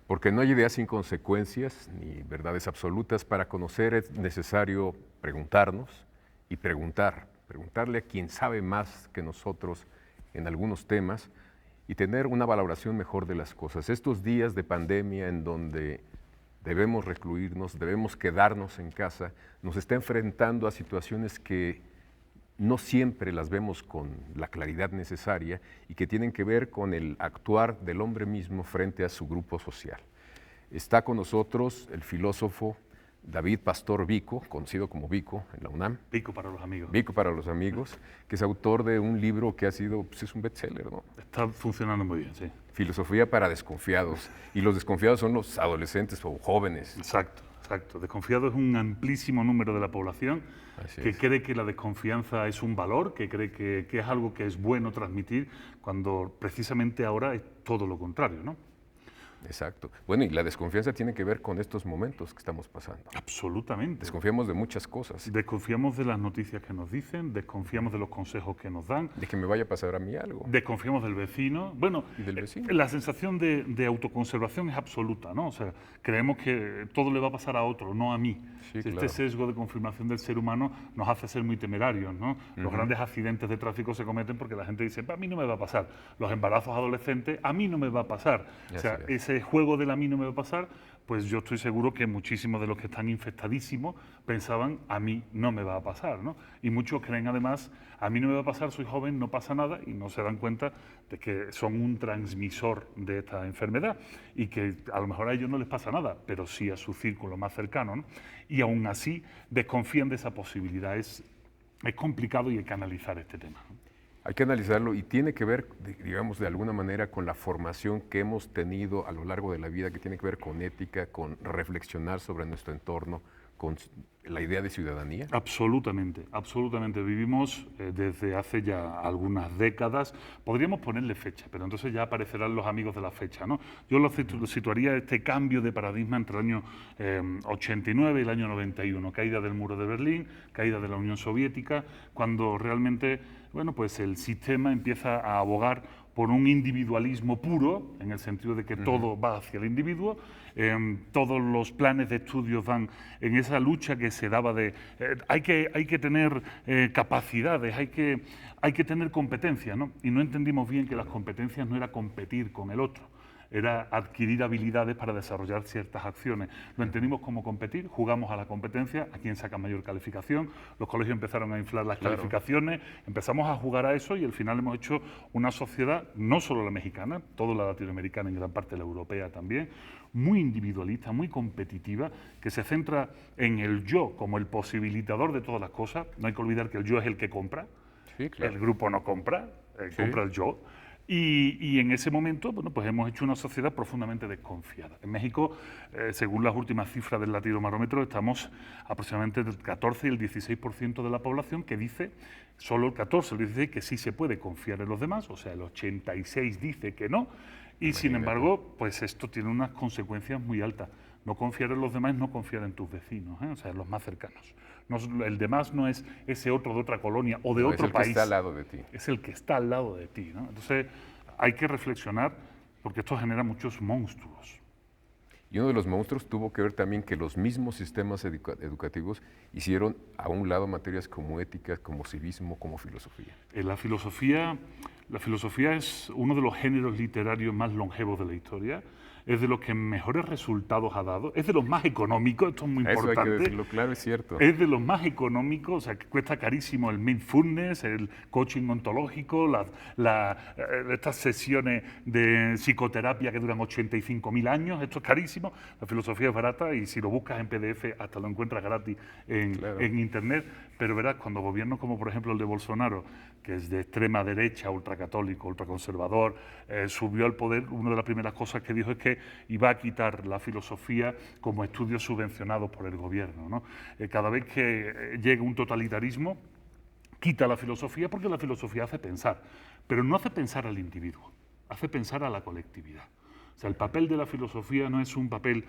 Porque no hay ideas sin consecuencias ni verdades absolutas. Para conocer es necesario preguntarnos y preguntarle a quien sabe más que nosotros en algunos temas y tener una valoración mejor de las cosas. Estos días de pandemia en donde debemos recluirnos, debemos quedarnos en casa, nos está enfrentando a situaciones que no siempre las vemos con la claridad necesaria y que tienen que ver con el actuar del hombre mismo frente a su grupo social. Está con nosotros el filósofo David Pastor Vico, conocido como Vico en la UNAM. Vico para los amigos. Vico para los amigos, que es autor de un libro que ha sido, pues es un bestseller, ¿no? Está funcionando muy bien, sí. Filosofía para desconfiados. Y los desconfiados son los adolescentes o jóvenes. Exacto, exacto. Desconfiado es un amplísimo número de la población que cree que la desconfianza es un valor, que cree que es algo que es bueno transmitir, cuando precisamente ahora es todo lo contrario, ¿no? Exacto. Bueno, y la desconfianza tiene que ver con estos momentos que estamos pasando. Absolutamente. Desconfiamos de muchas cosas. Desconfiamos de las noticias que nos dicen, desconfiamos de los consejos que nos dan. De que me vaya a pasar a mí algo. Desconfiamos del vecino. Bueno, ¿Y del vecino? La sensación de autoconservación es absoluta, ¿no? O sea, creemos que todo le va a pasar a otro, no a mí. Sí, Este claro. sesgo de confirmación del ser humano nos hace ser muy temerarios, ¿no? Los grandes accidentes de tráfico se cometen porque la gente dice, a mí no me va a pasar. Los embarazos adolescentes, a mí no me va a pasar. O sea, ese juego del a mí no me va a pasar, pues yo estoy seguro que muchísimos de los que están infectadísimos pensaban, a mí no me va a pasar, ¿no? Y muchos creen además, a mí no me va a pasar, soy joven, no pasa nada, y no se dan cuenta de que son un transmisor de esta enfermedad y que a lo mejor a ellos no les pasa nada, pero sí a su círculo más cercano, ¿no? Y aún así desconfían de esa posibilidad. Es complicado y hay que analizar este tema, ¿no? Hay que analizarlo y tiene que ver, digamos, de alguna manera con la formación que hemos tenido a lo largo de la vida, que tiene que ver con ética, con reflexionar sobre nuestro entorno, con la idea de ciudadanía. Absolutamente, absolutamente. Vivimos desde hace ya algunas décadas, podríamos ponerle fecha, pero entonces ya aparecerán los amigos de la fecha, ¿no? Yo lo situaría este cambio de paradigma entre el año 89 y el año 91, caída del muro de Berlín, caída de la Unión Soviética, cuando realmente, bueno, pues el sistema empieza a abogar por un individualismo puro, en el sentido de que todo va hacia el individuo. Todos los planes de estudios van en esa lucha que se daba de hay que tener capacidades, hay que tener competencias, ¿no? Y no entendimos bien que las competencias no era competir con el otro, era adquirir habilidades para desarrollar ciertas acciones. Lo entendimos como competir, jugamos a la competencia, a quién saca mayor calificación, los colegios empezaron a inflar las calificaciones, empezamos a jugar a eso y al final hemos hecho una sociedad, no solo la mexicana, toda la latinoamericana y gran parte de la europea también, muy individualista, muy competitiva, que se centra en el yo como el posibilitador de todas las cosas. No hay que olvidar que el yo es el que compra, Sí, claro. el grupo no compra, compra el yo. Y en ese momento, bueno, pues hemos hecho una sociedad profundamente desconfiada. En México, según las últimas cifras del Latinobarómetro, estamos aproximadamente del 14 y el 16% de la población que dice, solo el 14, el 16, que sí se puede confiar en los demás, o sea, el 86 dice que no, y sin embargo, pues esto tiene unas consecuencias muy altas. No confiar en los demás es no confiar en tus vecinos, o sea, en los más cercanos. No, el demás no es ese otro de otra colonia o de otro país. Es el que está al lado de ti. Es el que está al lado de ti, ¿no? Entonces hay que reflexionar porque esto genera muchos monstruos. Y uno de los monstruos tuvo que ver también que los mismos sistemas educativos hicieron a un lado materias como ética, como civismo, como filosofía. La filosofía es uno de los géneros literarios más longevos de la historia. Es de los que mejores resultados ha dado, es de los más económicos, esto es muy importante. Eso hay que decirlo, claro, es cierto. Es de los más económicos, o sea, que cuesta carísimo el mindfulness, el coaching ontológico, estas sesiones de psicoterapia que duran 85.000 años, esto es carísimo, la filosofía es barata y si lo buscas en PDF hasta lo encuentras gratis en internet, pero verás, cuando gobiernos como por ejemplo el de Bolsonaro, que es de extrema derecha, ultracatólico, ultraconservador, subió al poder, una de las primeras cosas que dijo es que iba a quitar la filosofía como estudios subvencionados por el gobierno, ¿no? Cada vez que llega un totalitarismo, quita la filosofía porque la filosofía hace pensar, pero no hace pensar al individuo, hace pensar a la colectividad. O sea, el papel de la filosofía no es un papel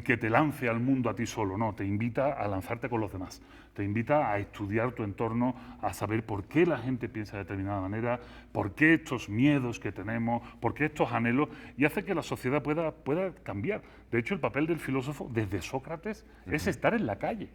que te lance al mundo a ti solo, no, te invita a lanzarte con los demás, te invita a estudiar tu entorno, a saber por qué la gente piensa de determinada manera, por qué estos miedos que tenemos, por qué estos anhelos, y hace que la sociedad pueda cambiar. De hecho, el papel del filósofo desde Sócrates es estar en la calle.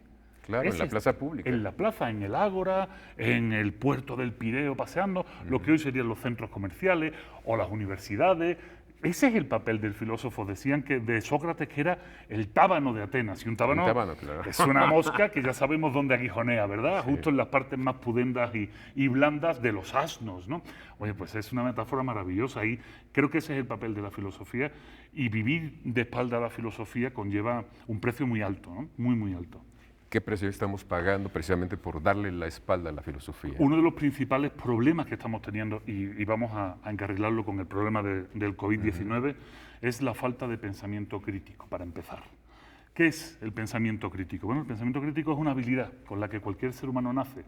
Claro, en la plaza pública. En la plaza, en el ágora, en el puerto del Pireo paseando, lo que hoy serían los centros comerciales o las universidades. Ese es el papel del filósofo. Decían que de Sócrates que era el tábano de Atenas. Y un tábano, claro. es una mosca que ya sabemos dónde aguijonea, ¿verdad? Sí. Justo en las partes más pudendas y blandas de los asnos, ¿no? Oye, pues es una metáfora maravillosa y creo que ese es el papel de la filosofía. Y vivir de espalda a la filosofía conlleva un precio muy alto, ¿no? Muy, muy alto. ¿Qué precio estamos pagando precisamente por darle la espalda a la filosofía? Uno de los principales problemas que estamos teniendo, y vamos a encarrilarlo con el problema del COVID-19, es la falta de pensamiento crítico, para empezar. ¿Qué es el pensamiento crítico? Bueno, el pensamiento crítico es una habilidad con la que cualquier ser humano nace,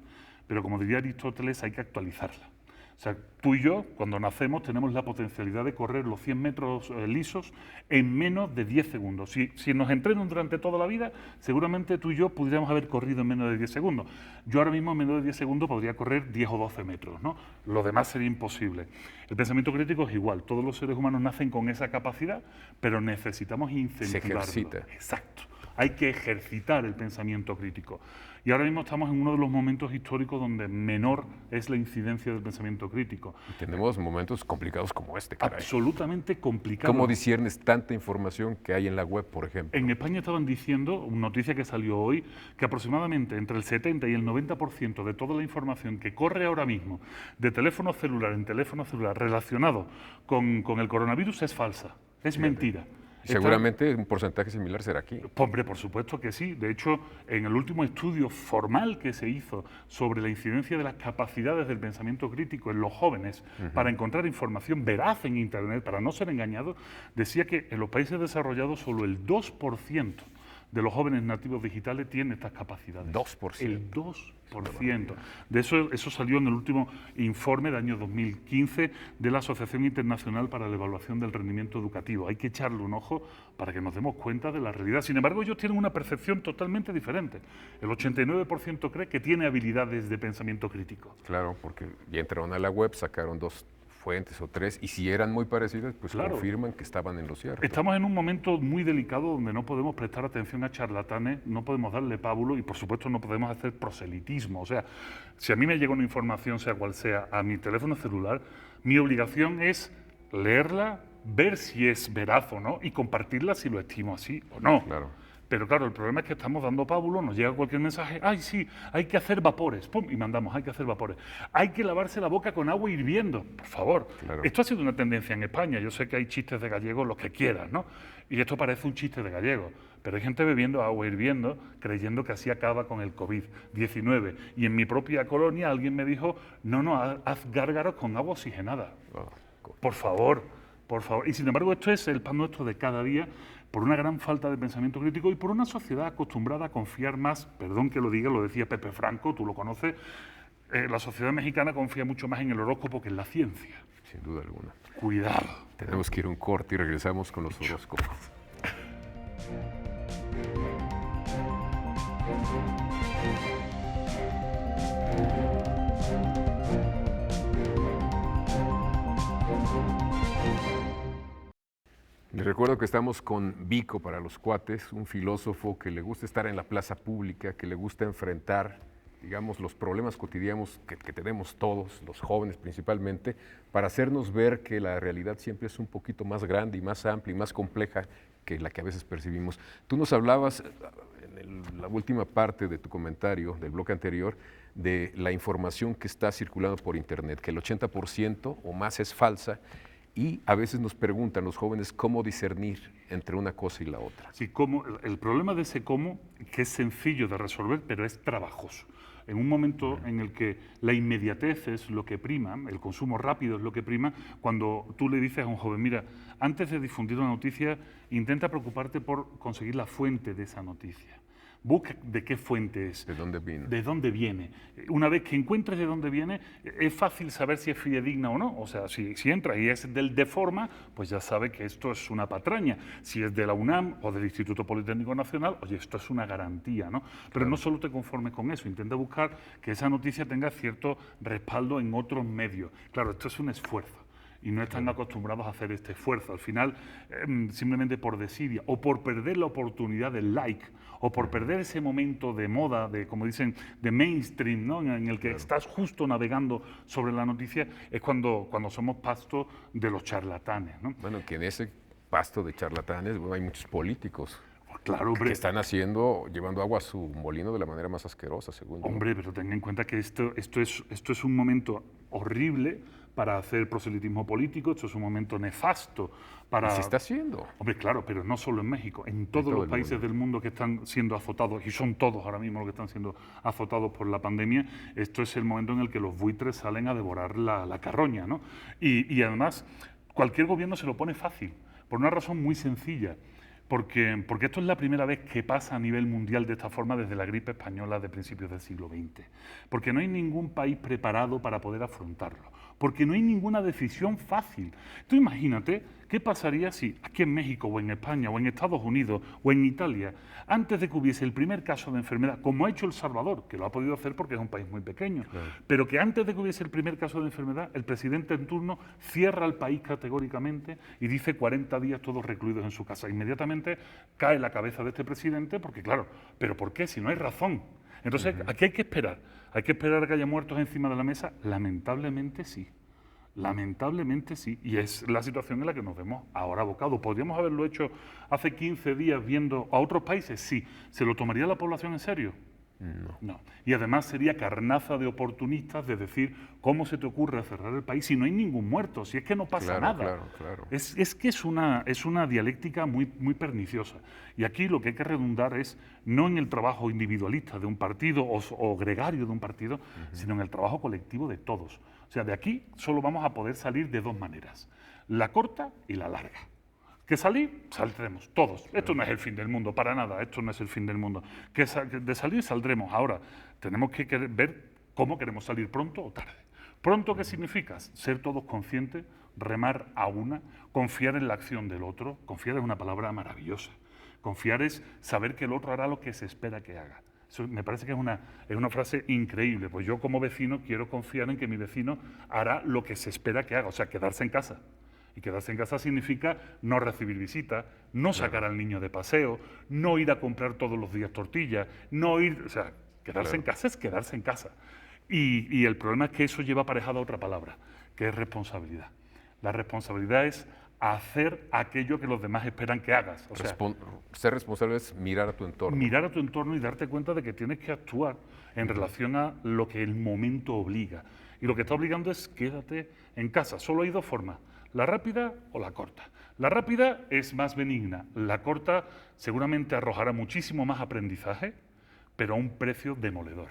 pero como diría Aristóteles, hay que actualizarla. O sea, tú y yo, cuando nacemos, tenemos la potencialidad de correr los 100 metros lisos en menos de 10 segundos. Si nos entrenan durante toda la vida, seguramente tú y yo podríamos haber corrido en menos de 10 segundos. Yo ahora mismo en menos de 10 segundos podría correr 10 o 12 metros, ¿no? Lo demás sería imposible. El pensamiento crítico es igual. Todos los seres humanos nacen con esa capacidad, pero necesitamos incentivarlo. Se ejercita. Exacto. Hay que ejercitar el pensamiento crítico. Y ahora mismo estamos en uno de los momentos históricos donde menor es la incidencia del pensamiento crítico. Y tenemos momentos complicados como este, caray. Absolutamente complicados. ¿Cómo disiernes tanta información que hay en la web, por ejemplo? En España estaban diciendo, una noticia que salió hoy, que aproximadamente entre el 70 y el 90% de toda la información que corre ahora mismo de teléfono celular en teléfono celular relacionado con el coronavirus es falsa, es mentira. Seguramente un porcentaje similar será aquí. Hombre, por supuesto que sí. De hecho, en el último estudio formal que se hizo sobre la incidencia de las capacidades del pensamiento crítico en los jóvenes para encontrar información veraz en Internet, para no ser engañados, decía que en los países desarrollados solo el 2% de los jóvenes nativos digitales tienen estas capacidades. 2%. El 2%. De eso salió en el último informe del año 2015 de la Asociación Internacional para la Evaluación del Rendimiento Educativo. Hay que echarle un ojo para que nos demos cuenta de la realidad. Sin embargo, ellos tienen una percepción totalmente diferente. El 89% cree que tiene habilidades de pensamiento crítico. Claro, porque ya entraron a la web, sacaron 2 fuentes o 3, y si eran muy parecidas, pues claro, confirman que estaban en lo cierto. Estamos en un momento muy delicado donde no podemos prestar atención a charlatanes, no podemos darle pábulo y por supuesto no podemos hacer proselitismo. O sea, si a mí me llega una información, sea cual sea, a mi teléfono celular, mi obligación es leerla, ver si es veraz o no y compartirla si lo estimo así o no. Claro. Pero claro, el problema es que estamos dando pábulo, nos llega cualquier mensaje, ¡ay, sí! Hay que hacer vapores, ¡pum! Y mandamos, hay que hacer vapores. Hay que lavarse la boca con agua hirviendo, por favor. Claro. Esto ha sido una tendencia en España. Yo sé que hay chistes de gallegos, los que quieras, ¿no? Y esto parece un chiste de gallego. Pero hay gente bebiendo agua hirviendo, creyendo que así acaba con el COVID-19. Y en mi propia colonia alguien me dijo, no, haz gárgaros con agua oxigenada. Por favor, por favor. Y sin embargo, esto es el pan nuestro de cada día, por una gran falta de pensamiento crítico y por una sociedad acostumbrada a confiar más, perdón que lo diga, lo decía Pepe Franco, tú lo conoces, la sociedad mexicana confía mucho más en el horóscopo que en la ciencia. Sin duda alguna. Cuidado. Tenemos que ir a un corte y regresamos con los horóscopos. Les recuerdo que estamos con Vico para los cuates, un filósofo que le gusta estar en la plaza pública, que le gusta enfrentar, digamos, los problemas cotidianos que tenemos todos, los jóvenes principalmente, para hacernos ver que la realidad siempre es un poquito más grande y más amplia y más compleja que la que a veces percibimos. Tú nos hablabas en la última parte de tu comentario del bloque anterior de la información que está circulando por Internet, que el 80% o más es falsa. Y a veces nos preguntan los jóvenes cómo discernir entre una cosa y la otra. Sí, el problema de ese cómo, que es sencillo de resolver, pero es trabajoso. En un momento en el que la inmediatez es lo que prima, el consumo rápido es lo que prima, cuando tú le dices a un joven, mira, antes de difundir una noticia, intenta preocuparte por conseguir la fuente de esa noticia. busca de qué fuente es. ¿De dónde vino? ¿De dónde viene? Una vez que encuentres de dónde viene, es fácil saber si es fidedigna o no. O sea, si entra y es del Deforma, pues ya sabe que esto es una patraña. Si es de la UNAM o del Instituto Politécnico Nacional, oye, esto es una garantía, ¿no? Pero no solo te conformes con eso, intenta buscar que esa noticia tenga cierto respaldo en otros medios. Claro, esto es un esfuerzo. Y no están acostumbrados a hacer este esfuerzo. Al final, simplemente por desidia o por perder la oportunidad del like o por perder ese momento de moda, de, como dicen, de mainstream, ¿no? en el que estás justo navegando sobre la noticia, es cuando somos pasto de los charlatanes, ¿no? Bueno, que en ese pasto de charlatanes, bueno, hay muchos políticos Claro, hombre. que están llevando agua a su molino de la manera más asquerosa, según yo. Hombre, pero ten en cuenta que esto es un momento horrible para hacer proselitismo político, esto es un momento nefasto para... Y se está haciendo. Hombre, claro, pero no solo en México, en todos los países del mundo que están siendo azotados, y son todos ahora mismo los que están siendo azotados por la pandemia, esto es el momento en el que los buitres salen a devorar la carroña, ¿no? Y además, cualquier gobierno se lo pone fácil, por una razón muy sencilla. Porque esto es la primera vez que pasa a nivel mundial de esta forma desde la gripe española de principios del siglo XX. Porque no hay ningún país preparado para poder afrontarlo. Porque no hay ninguna decisión fácil. Tú imagínate qué pasaría si aquí en México o en España o en Estados Unidos o en Italia, antes de que hubiese el primer caso de enfermedad, como ha hecho El Salvador, que lo ha podido hacer porque es un país muy pequeño, pero que antes de que hubiese el primer caso de enfermedad, el presidente en turno cierra el país categóricamente y dice 40 días todos recluidos en su casa. Inmediatamente cae la cabeza de este presidente porque, claro, ¿pero por qué? Si no hay razón. Entonces, aquí hay que esperar. Hay que esperar a que haya muertos encima de la mesa. Lamentablemente sí. Lamentablemente sí. Y es la situación en la que nos vemos ahora abocados. ¿Podríamos haberlo hecho hace 15 días viendo a otros países? Sí. ¿Se lo tomaría la población en serio? No. Y además sería carnaza de oportunistas de decir, ¿cómo se te ocurre cerrar el país si no hay ningún muerto? Si es que no pasa nada. Claro. Es que es una dialéctica muy, muy perniciosa. Y aquí lo que hay que redundar es no en el trabajo individualista de un partido o gregario de un partido, sino en el trabajo colectivo de todos. O sea, de aquí solo vamos a poder salir de dos maneras, la corta y la larga. ¿Que salir? Saldremos, todos. Esto no es el fin del mundo, para nada, esto no es el fin del mundo. Que de salir saldremos. Ahora, tenemos que ver cómo queremos salir, pronto o tarde. ¿Pronto qué significa? Ser todos conscientes, remar a una, confiar en la acción del otro. Confiar es una palabra maravillosa. Confiar es saber que el otro hará lo que se espera que haga. Eso me parece que es una frase increíble. Pues yo como vecino quiero confiar en que mi vecino hará lo que se espera que haga, o sea, quedarse en casa. Y quedarse en casa significa no recibir visitas, no sacar al niño de paseo, no ir a comprar todos los días tortillas, no ir... O sea, quedarse en casa es quedarse en casa. Y el problema es que eso lleva aparejada otra palabra, que es responsabilidad. La responsabilidad es hacer aquello que los demás esperan que hagas. O sea, ser responsable es mirar a tu entorno. Mirar a tu entorno y darte cuenta de que tienes que actuar en relación a lo que el momento obliga. Y lo que está obligando es quédate en casa. Solo hay dos formas. ¿La rápida o la corta? La rápida es más benigna, la corta seguramente arrojará muchísimo más aprendizaje, pero a un precio demoledor.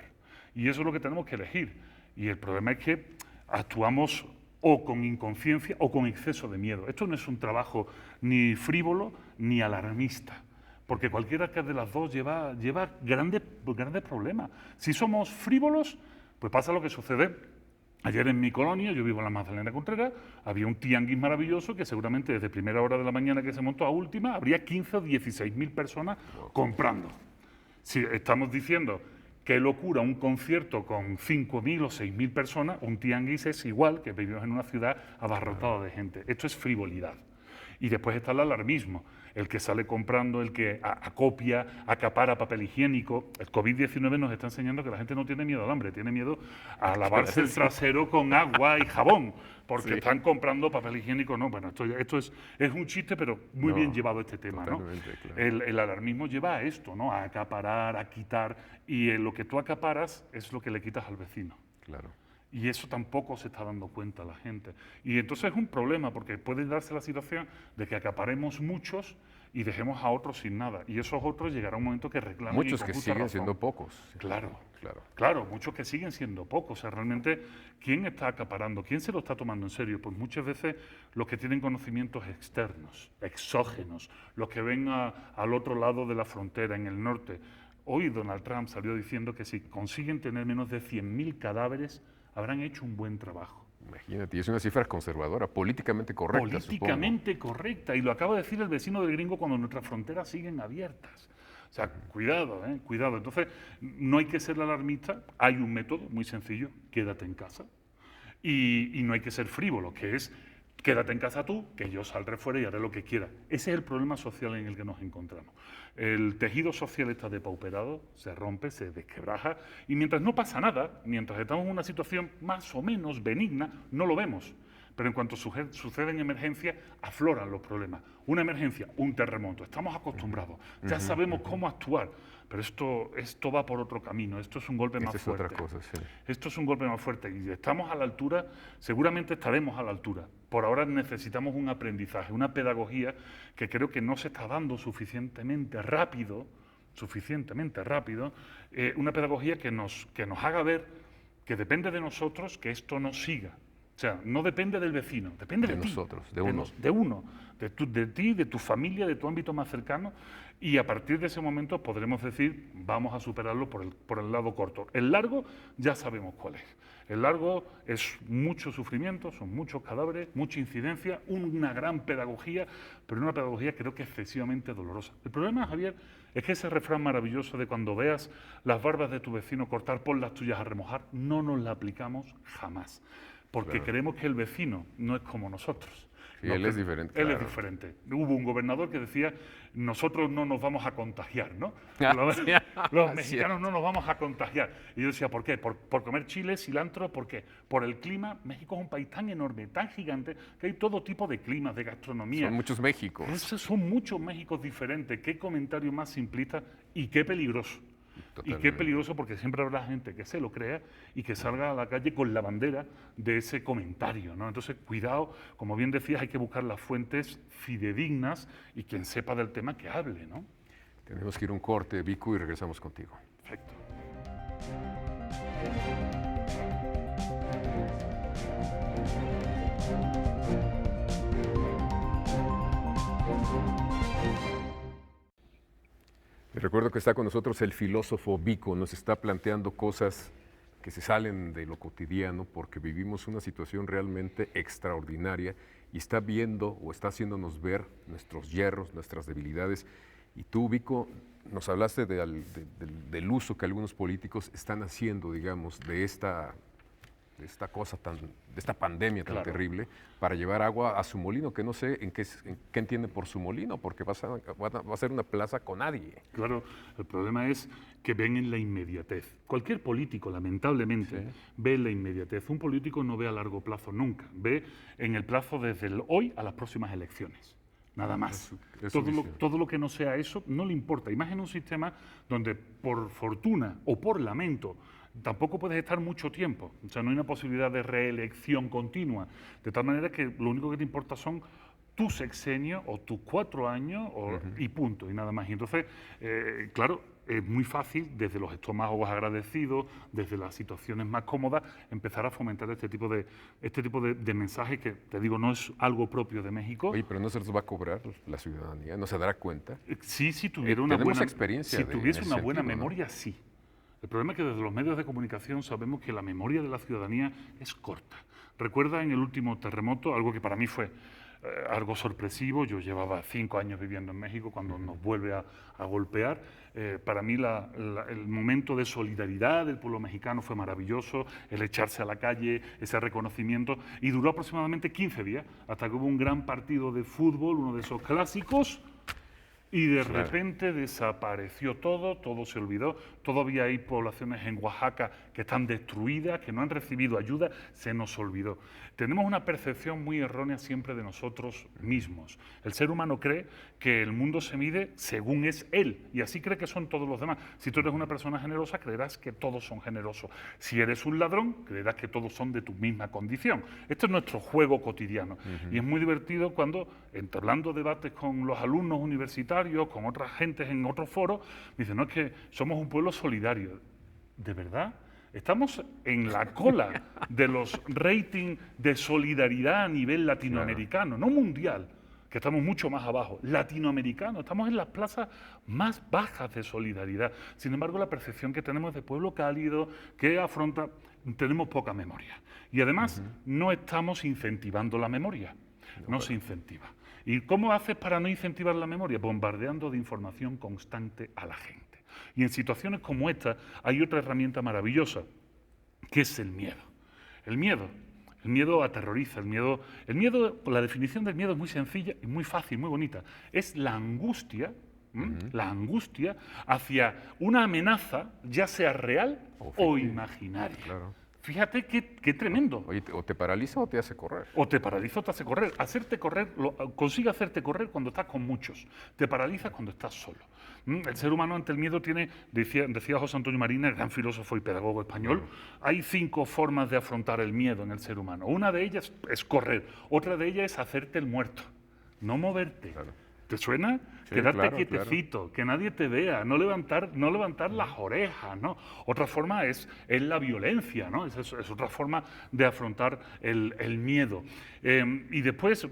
Y eso es lo que tenemos que elegir. Y el problema es que actuamos o con inconsciencia o con exceso de miedo. Esto no es un trabajo ni frívolo ni alarmista, porque cualquiera que de las dos lleva grandes problemas. Si somos frívolos, pues pasa lo que sucede. Ayer en mi colonia, yo vivo en la Magdalena Contreras, había un tianguis maravilloso que seguramente desde primera hora de la mañana que se montó a última, habría 15 o 16.000 personas comprando. Si estamos diciendo qué locura un concierto con 5.000 o 6.000 personas, un tianguis es igual que vivimos en una ciudad abarrotada de gente. Esto es frivolidad. Y después está el alarmismo, el que sale comprando, el que acopia, acapara papel higiénico. El COVID-19 nos está enseñando que la gente no tiene miedo al hambre, tiene miedo a lavarse el trasero con agua y jabón, porque están comprando papel higiénico. No, bueno, esto es un chiste, pero muy bien llevado este tema, ¿no? Claro. El alarmismo lleva a esto, ¿no? A acaparar, a quitar, y lo que tú acaparas es lo que le quitas al vecino. Claro. Y eso tampoco se está dando cuenta la gente. Y entonces es un problema, porque puede darse la situación de que acaparemos muchos y dejemos a otros sin nada. Y esos otros llegará un momento que reclamen. Muchos que siguen siendo pocos. Claro, muchos que siguen siendo pocos. O sea, realmente, ¿quién está acaparando? ¿Quién se lo está tomando en serio? Pues muchas veces los que tienen conocimientos externos, exógenos, los que ven al otro lado de la frontera, en el norte. Hoy Donald Trump salió diciendo que si consiguen tener menos de 100.000 cadáveres, habrán hecho un buen trabajo. Imagínate, y es una cifra conservadora, políticamente correcta, Políticamente correcta, y lo acaba de decir el vecino del gringo cuando nuestras fronteras siguen abiertas. O sea, cuidado, cuidado. Entonces, no hay que ser alarmista, hay un método muy sencillo, quédate en casa. Y no hay que ser frívolo, que es quédate en casa tú, que yo saldré fuera y haré lo que quiera. Ese es el problema social en el que nos encontramos. El tejido social está depauperado, se rompe, se desquebraja, y mientras no pasa nada, mientras estamos en una situación más o menos benigna, no lo vemos. Pero en cuanto suceden emergencias, afloran los problemas. Una emergencia, un terremoto, estamos acostumbrados, ya sabemos cómo actuar, pero esto va por otro camino, esto es un golpe más fuerte. Otra cosa, sí. Esto es un golpe más fuerte y estamos a la altura, seguramente estaremos a la altura. Por ahora necesitamos un aprendizaje, una pedagogía que creo que no se está dando suficientemente rápido, una pedagogía que nos haga ver que depende de nosotros que esto no siga. O sea, no depende del vecino, depende de ti. Nosotros, de uno. De ti, de tu familia, de tu ámbito más cercano. Y a partir de ese momento podremos decir, vamos a superarlo por el lado corto. El largo ya sabemos cuál es. El largo es mucho sufrimiento, son muchos cadáveres, mucha incidencia, una gran pedagogía, pero una pedagogía creo que excesivamente dolorosa. El problema, Javier, es que ese refrán maravilloso de cuando veas las barbas de tu vecino cortar, pon las tuyas a remojar, no nos la aplicamos jamás. Porque creemos que el vecino no es como nosotros. Sí, él es diferente. Él es diferente. Hubo un gobernador que decía, nosotros no nos vamos a contagiar, ¿no? Los mexicanos no nos vamos a contagiar. Y yo decía, ¿por qué? ¿Por comer chile, cilantro? ¿Por qué? Por el clima. México es un país tan enorme, tan gigante, que hay todo tipo de climas, de gastronomía. Son muchos Méxicos. Esos son muchos Méxicos diferentes. Qué comentario más simplista y qué peligroso. Totalmente. Y qué peligroso porque siempre habrá gente que se lo crea y que salga a la calle con la bandera de ese comentario, ¿no? Entonces, cuidado, como bien decías, hay que buscar las fuentes fidedignas y quien sepa del tema que hable, ¿no? Tenemos que ir a un corte, Vicu, y regresamos contigo. Perfecto. Les recuerdo que está con nosotros el filósofo Vico, nos está planteando cosas que se salen de lo cotidiano porque vivimos una situación realmente extraordinaria y está viendo o está haciéndonos ver nuestros hierros, nuestras debilidades. Y tú, Vico, nos hablaste del uso que algunos políticos están haciendo, digamos, de esta pandemia tan terrible, para llevar agua a su molino, que no sé en qué entienden por su molino, porque va a ser una plaza con nadie. Claro, el problema es que ven en la inmediatez. Cualquier político, lamentablemente, ve en la inmediatez. Un político no ve a largo plazo nunca, ve en el plazo desde el hoy a las próximas elecciones. Nada más. Todo lo que no sea eso no le importa. Y más en un sistema donde, por fortuna o por lamento, tampoco puedes estar mucho tiempo. O sea, no hay una posibilidad de reelección continua. De tal manera que lo único que te importa son tu sexenio o tus 4 años y punto, y nada más. Y entonces, claro, es muy fácil, desde los estómagos agradecidos, desde las situaciones más cómodas, empezar a fomentar este tipo de mensajes que, te digo, no es algo propio de México. Oye, pero no se los va a cobrar la ciudadanía, ¿no se dará cuenta? Sí, si tuviera una buena experiencia. Si tuviese una buena memoria, sí. El problema es que desde los medios de comunicación sabemos que la memoria de la ciudadanía es corta. Recuerda en el último terremoto, algo que para mí fue algo sorpresivo. Yo llevaba 5 años viviendo en México cuando nos vuelve a golpear. Para mí el momento de solidaridad del pueblo mexicano fue maravilloso, el echarse a la calle, ese reconocimiento, y duró aproximadamente 15 días, hasta que hubo un gran partido de fútbol, uno de esos clásicos, y de repente desapareció todo se olvidó. Todavía hay poblaciones en Oaxaca que están destruidas, que no han recibido ayuda, se nos olvidó. Tenemos una percepción muy errónea siempre de nosotros mismos. El ser humano cree que el mundo se mide según es él, y así cree que son todos los demás. Si tú eres una persona generosa, creerás que todos son generosos. Si eres un ladrón, creerás que todos son de tu misma condición. Esto es nuestro juego cotidiano. Y es muy divertido cuando, entablando debates con los alumnos universitarios, con otras gentes en otros foros, dicen, no, es que somos un pueblo solidario. ¿De verdad? Estamos en la cola de los ratings de solidaridad a nivel latinoamericano, no mundial. que estamos mucho más abajo. Latinoamericanos, estamos en las plazas más bajas de solidaridad. Sin embargo, la percepción que tenemos de pueblo cálido, que afronta, tenemos poca memoria. Y además, no estamos incentivando la memoria. No se incentiva. ¿Y cómo haces para no incentivar la memoria? Bombardeando de información constante a la gente. Y en situaciones como esta hay otra herramienta maravillosa, que es el miedo. El miedo aterroriza, el miedo, la definición del miedo es muy sencilla y muy fácil, muy bonita. Es la angustia, la angustia hacia una amenaza, ya sea real o imaginaria. Claro. Fíjate qué tremendo. Oye, o te paraliza o te hace correr. O te paraliza o te hace correr. Hacerte correr, consigue hacerte correr cuando estás con muchos. Te paraliza cuando estás solo. El ser humano ante el miedo tiene, decía José Antonio Marina, el gran filósofo y pedagogo español, hay 5 formas de afrontar el miedo en el ser humano. Una de ellas es correr, otra de ellas es hacerte el muerto, no moverte. Claro. ¿Te suena? Sí, Quedarte claro, quietecito, que nadie te vea, no levantar las orejas, ¿no? Otra forma es la violencia, ¿no? Es otra forma de afrontar el miedo. Y después,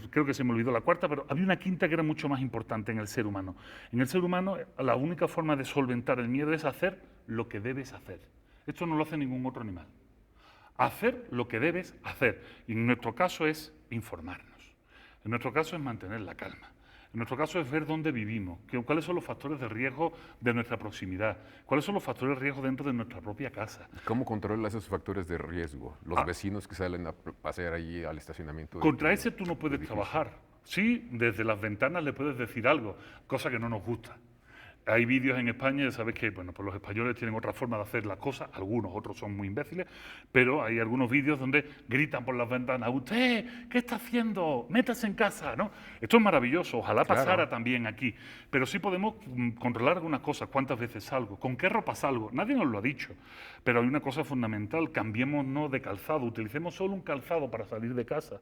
creo que se me olvidó la cuarta, pero había una quinta que era mucho más importante en el ser humano. En el ser humano, la única forma de solventar el miedo es hacer lo que debes hacer. Esto no lo hace ningún otro animal. Hacer lo que debes hacer. Y en nuestro caso es informarnos. En nuestro caso es mantener la calma. En nuestro caso es ver dónde vivimos, cuáles son los factores de riesgo de nuestra proximidad, cuáles son los factores de riesgo dentro de nuestra propia casa. ¿Cómo controlas esos factores de riesgo? Los vecinos que salen a pasear allí al estacionamiento. Contra ese tú no puedes trabajar. Sí, desde las ventanas le puedes decir algo, cosa que no nos gusta. Hay vídeos en España, ya sabes que bueno, pues los españoles tienen otra forma de hacer las cosas, algunos, otros son muy imbéciles, pero hay algunos vídeos donde gritan por las ventanas, usted, ¿qué está haciendo? Métase en casa, ¿no? Esto es maravilloso, ojalá pasara también aquí, pero sí podemos controlar algunas cosas, cuántas veces salgo, con qué ropa salgo, nadie nos lo ha dicho, pero hay una cosa fundamental, cambiémonos de calzado, utilicemos solo un calzado para salir de casa.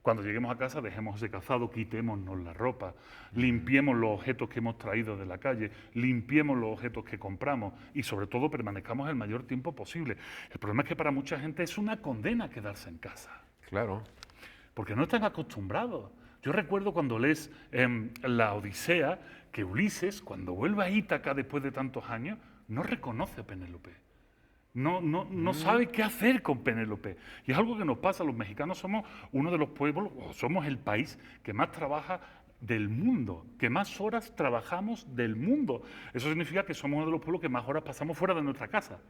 Cuando lleguemos a casa, dejemos ese calzado, quitémonos la ropa, limpiemos los objetos que hemos traído de la calle, limpiemos los objetos que compramos y sobre todo permanezcamos el mayor tiempo posible. El problema es que para mucha gente es una condena quedarse en casa. Claro. Porque no están acostumbrados. Yo recuerdo cuando lees la Odisea, que Ulises, cuando vuelve a Ítaca después de tantos años, no reconoce a Penélope. No sabe qué hacer con Penélope. Y es algo que nos pasa. Los mexicanos somos uno de los pueblos, o somos el país que más trabaja del mundo, que más horas trabajamos del mundo. Eso significa que somos uno de los pueblos que más horas pasamos fuera de nuestra casa.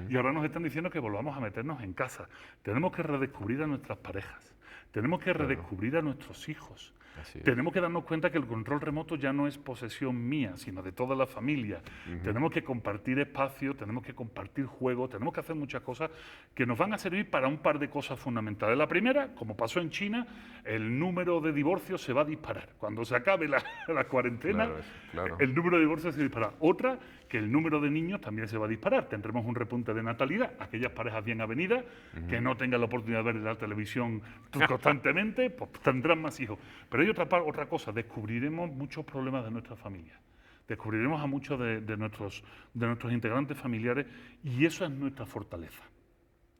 Y ahora nos están diciendo que volvamos a meternos en casa. Tenemos que redescubrir a nuestras parejas. Tenemos que redescubrir a nuestros hijos. Tenemos que darnos cuenta que el control remoto ya no es posesión mía, sino de toda la familia. Tenemos que compartir espacio, tenemos que compartir juegos, tenemos que hacer muchas cosas que nos van a servir para un par de cosas fundamentales. La primera, como pasó en China, el número de divorcios se va a disparar. Cuando se acabe la cuarentena, el número de divorcios se dispara. Otra, que el número de niños también se va a disparar. Tendremos un repunte de natalidad. Aquellas parejas bien avenidas, que no tengan la oportunidad de ver la televisión constantemente, pues tendrán más hijos. Pero hay otra cosa, descubriremos muchos problemas de nuestra familia. Descubriremos a muchos de nuestros integrantes familiares y eso es nuestra fortaleza.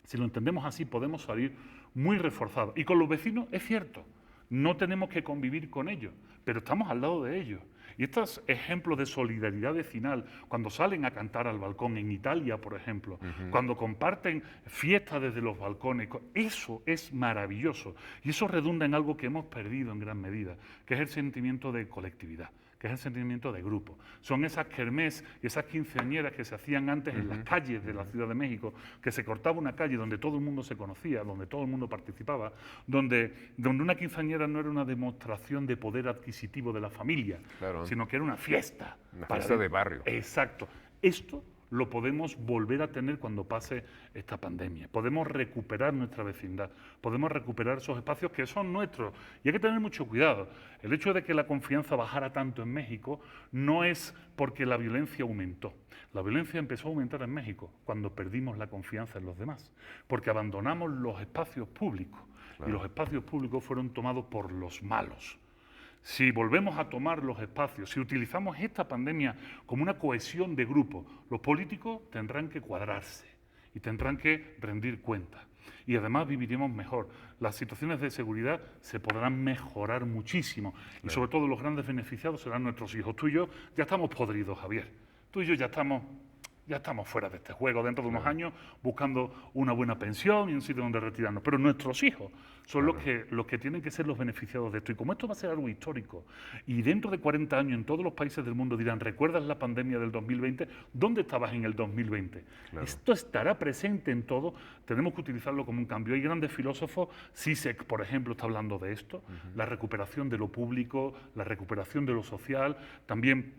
Si lo entendemos así, podemos salir muy reforzados. Y con los vecinos, es cierto, no tenemos que convivir con ellos, pero estamos al lado de ellos. Y estos ejemplos de solidaridad vecinal, cuando salen a cantar al balcón en Italia, por ejemplo, cuando comparten fiestas desde los balcones, eso es maravilloso. Y eso redunda en algo que hemos perdido en gran medida, que es el sentimiento de colectividad, que es el sentimiento de grupo. Son esas kermés y esas quinceañeras que se hacían antes en las calles de la Ciudad de México, que se cortaba una calle donde todo el mundo se conocía, donde todo el mundo participaba, donde una quinceañera no era una demostración de poder adquisitivo de la familia, sino que era una fiesta. Una fiesta de barrio. Exacto. Esto lo podemos volver a tener cuando pase esta pandemia. Podemos recuperar nuestra vecindad, podemos recuperar esos espacios que son nuestros. Y hay que tener mucho cuidado. El hecho de que la confianza bajara tanto en México no es porque la violencia aumentó. La violencia empezó a aumentar en México cuando perdimos la confianza en los demás, porque abandonamos los espacios públicos y los espacios públicos fueron tomados por los malos. Si volvemos a tomar los espacios, si utilizamos esta pandemia como una cohesión de grupo, los políticos tendrán que cuadrarse y tendrán que rendir cuentas. y además viviremos mejor. Las situaciones de seguridad se podrán mejorar muchísimo y sobre todo los grandes beneficiados serán nuestros hijos. Tú y yo ya estamos podridos, Javier. Tú y yo ya estamos fuera de este juego dentro de unos años buscando una buena pensión y un sitio donde retirarnos. Pero nuestros hijos son los que tienen que ser los beneficiados de esto. Y como esto va a ser algo histórico, y dentro de 40 años en todos los países del mundo dirán, ¿recuerdas la pandemia del 2020? ¿Dónde estabas en el 2020? Claro. Esto estará presente en todo, tenemos que utilizarlo como un cambio. Hay grandes filósofos, Zizek, por ejemplo, está hablando de esto, la recuperación de lo público, la recuperación de lo social. También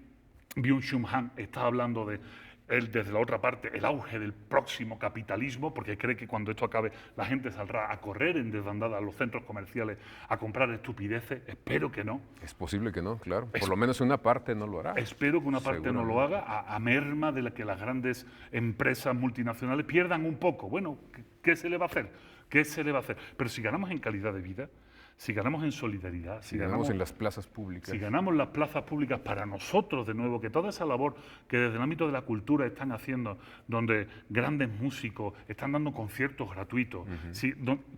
Byung-Chul Han está hablando de él, desde la otra parte, el auge del próximo capitalismo, porque cree que cuando esto acabe la gente saldrá a correr en desbandada a los centros comerciales a comprar estupideces. Espero que no. Es posible que no, claro. Por lo menos una parte no lo hará. Espero que una parte no lo haga, a merma de que las grandes empresas multinacionales pierdan un poco. Bueno, ¿qué se le va a hacer? ¿Qué se le va a hacer? Pero si ganamos en calidad de vida, si ganamos en solidaridad, si ganamos en las plazas públicas. Si ganamos las plazas públicas para nosotros de nuevo, que toda esa labor que desde el ámbito de la cultura están haciendo, donde grandes músicos están dando conciertos gratuitos,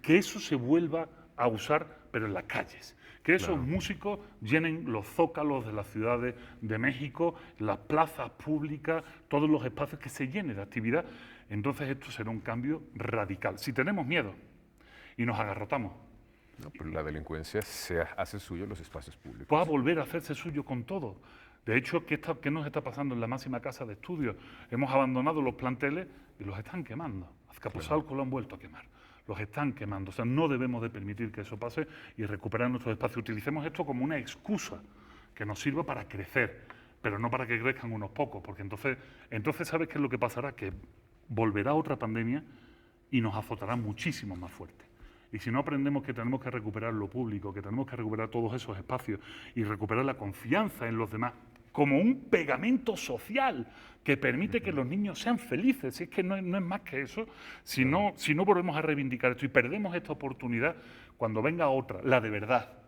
que eso se vuelva a usar, pero en las calles. Que esos músicos llenen los zócalos de las ciudades de México, las plazas públicas, todos los espacios, que se llenen de actividad. Entonces esto será un cambio radical. Si tenemos miedo y nos agarrotamos, no, pero la delincuencia se hace suyo en los espacios públicos. Va a volver a hacerse suyo con todo. De hecho, ¿qué nos está pasando en la máxima casa de estudios? Hemos abandonado los planteles y los están quemando. Azcapotzalco lo han vuelto a quemar. Los están quemando. O sea, no debemos de permitir que eso pase y recuperar nuestros espacios. Utilicemos esto como una excusa que nos sirva para crecer, pero no para que crezcan unos pocos, porque entonces ¿sabes qué es lo que pasará? Que volverá otra pandemia y nos azotará muchísimo más fuerte. Y si no aprendemos que tenemos que recuperar lo público, que tenemos que recuperar todos esos espacios y recuperar la confianza en los demás como un pegamento social que permite que los niños sean felices, si es que no es más que eso, si no volvemos a reivindicar esto y perdemos esta oportunidad, cuando venga otra, la de verdad,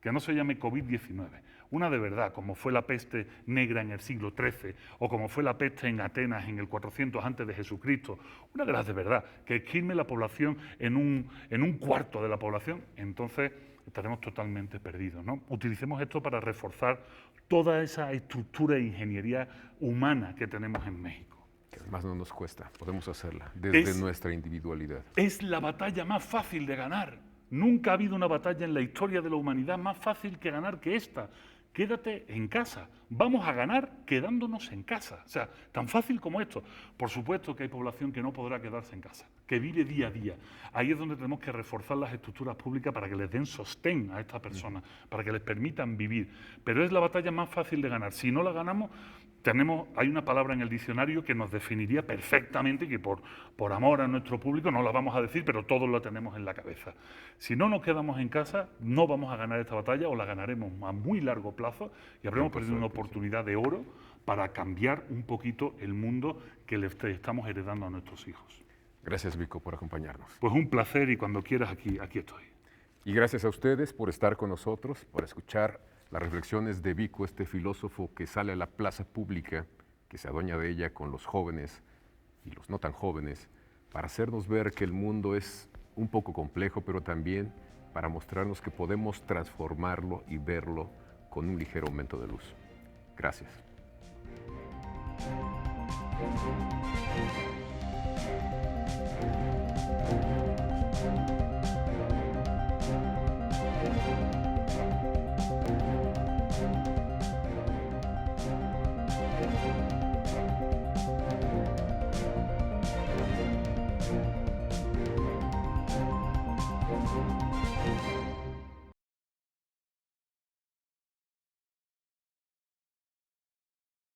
que no se llame COVID-19, una de verdad, como fue la peste negra en el siglo XIII, o como fue la peste en Atenas en el 400 antes de Jesucristo, una de las de verdad, que esquilme la población en un cuarto de la población, entonces estaremos totalmente perdidos, ¿no? Utilicemos esto para reforzar toda esa estructura de ingeniería humana que tenemos en México. Que además no nos cuesta, podemos hacerla desde nuestra individualidad. Es la batalla más fácil de ganar. Nunca ha habido una batalla en la historia de la humanidad más fácil que ganar que esta. Quédate en casa. Vamos a ganar quedándonos en casa. O sea, tan fácil como esto. Por supuesto que hay población que no podrá quedarse en casa, que vive día a día. Ahí es donde tenemos que reforzar las estructuras públicas para que les den sostén a estas personas, para que les permitan vivir. Pero es la batalla más fácil de ganar. Si no la ganamos, hay una palabra en el diccionario que nos definiría perfectamente, que por amor a nuestro público no la vamos a decir, pero todos la tenemos en la cabeza. Si no nos quedamos en casa, no vamos a ganar esta batalla o la ganaremos a muy largo plazo y habremos perdido una oportunidad de oro para cambiar un poquito el mundo que le estamos heredando a nuestros hijos. Gracias, Vico, por acompañarnos. Pues un placer y cuando quieras aquí estoy. Y gracias a ustedes por estar con nosotros, por escuchar las reflexiones de Vico, este filósofo que sale a la plaza pública, que se adueña de ella con los jóvenes y los no tan jóvenes, para hacernos ver que el mundo es un poco complejo, pero también para mostrarnos que podemos transformarlo y verlo con un ligero aumento de luz. Gracias.